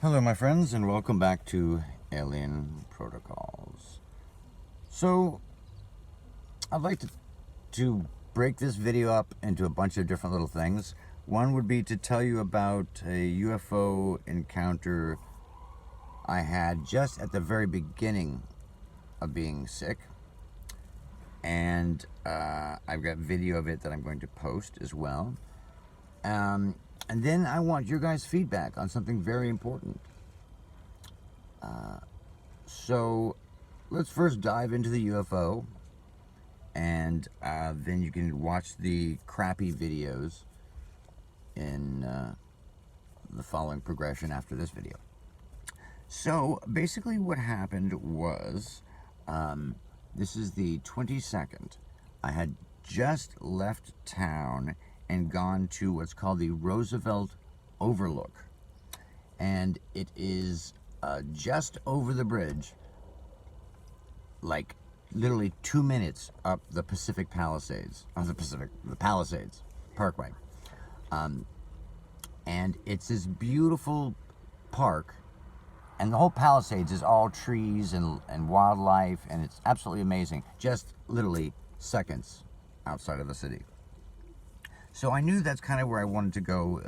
Hello, my friends, and welcome back to Alien Protocols. So, I'd like to break this video up into a bunch of different little things. One would be to tell you about a UFO encounter I had just at the very beginning of being sick. And I've got video of it that I'm going to post as well. And then I want your guys' feedback on something very important. So let's first dive into the UFO, and then you can watch the crappy videos in the following progression after this video. So basically what happened was, this is the 22nd. I had just left town and gone to what's called the Roosevelt Overlook. And it is just over the bridge, like literally 2 minutes up the Pacific Palisades, the Palisades Parkway. And it's this beautiful park, and the whole Palisades is all trees and wildlife, and it's absolutely amazing, just literally seconds outside of the city. So I knew that's kind of where I wanted to go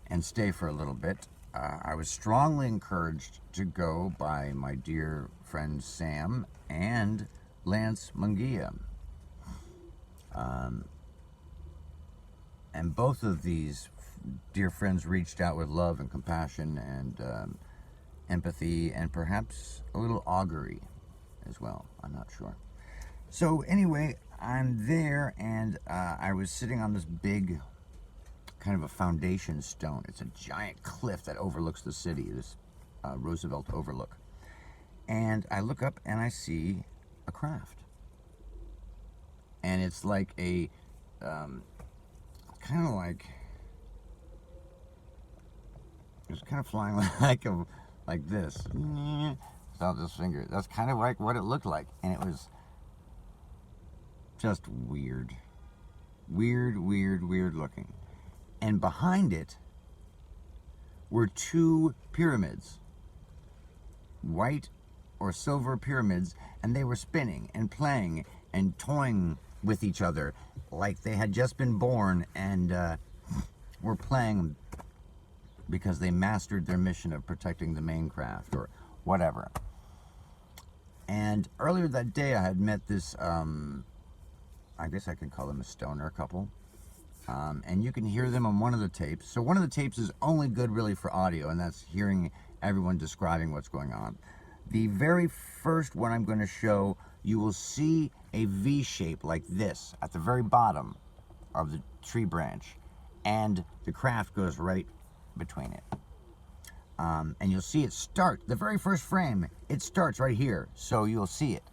and stay for a little bit. I was strongly encouraged to go by my dear friend Sam and Lance Munguia. And both of these dear friends reached out with love and compassion and empathy and perhaps a little augury as well. I'm not sure. So anyway, I'm there, and I was sitting on this big kind of a foundation stone. It's a giant cliff that overlooks the city, this Roosevelt Overlook. And I look up and I see a craft. And it's like a, kind of like, it's kind of flying like this. Without this finger. That's kind of like what it looked like. And it was just weird. Weird looking. And behind it were two pyramids, white or silver pyramids, and they were spinning and playing and toying with each other like they had just been born and were playing because they mastered their mission of protecting the main craft or whatever. And earlier that day I had met this, I guess I could call them a stoner couple. And you can hear them on one of the tapes. So one of the tapes is only good really for audio, and that's hearing everyone describing what's going on. The very first one I'm going to show, you will see a V shape like this at the very bottom of the tree branch, and the craft goes right between it. And you'll see it start, the very first frame, it starts right here, so you'll see it.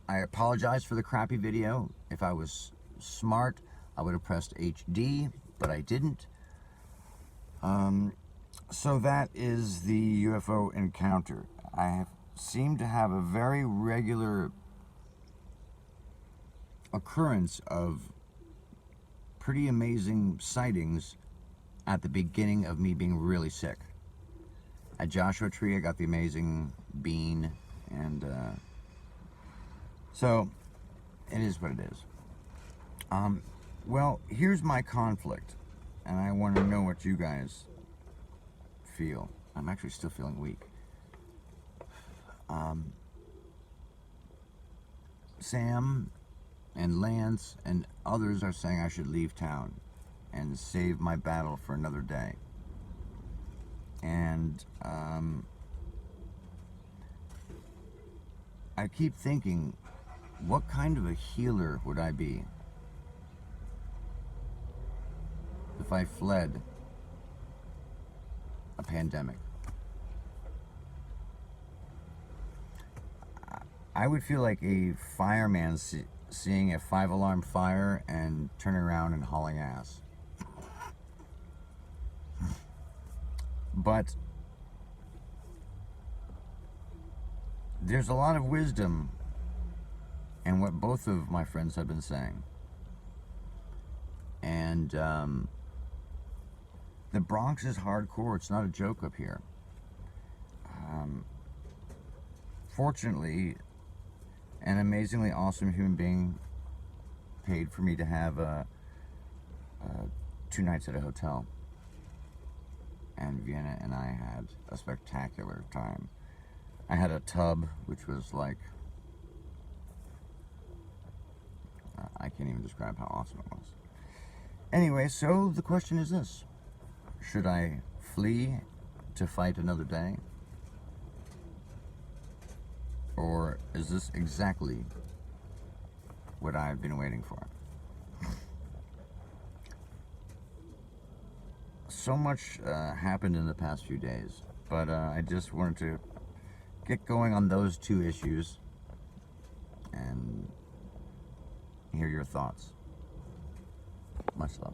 I apologize for the crappy video. If I was smart, I would have pressed HD, but I didn't. So that is the UFO encounter. I seem to have a very regular occurrence of pretty amazing sightings at the beginning of me being really sick. At Joshua Tree, I got the amazing bean, and so it is what it is. Well, here's my conflict, and I want to know what you guys feel. I'm actually still feeling weak. Sam and Lance and others are saying I should leave town and save my battle for another day. And I keep thinking, what kind of a healer would I be if I fled a pandemic? I would feel like a fireman seeing a 5-alarm fire and turning around and hauling ass. But there's a lot of wisdom in what both of my friends have been saying. And the Bronx is hardcore. It's not a joke up here. Fortunately, an amazingly awesome human being paid for me to have 2 nights at a hotel. And Vienna and I had a spectacular time. I had a tub, which was like, I can't even describe how awesome it was. Anyway, so the question is this. Should I flee to fight another day? Or is this exactly what I've been waiting for? So much happened in the past few days, but I just wanted to get going on those 2 issues and hear your thoughts. Much love.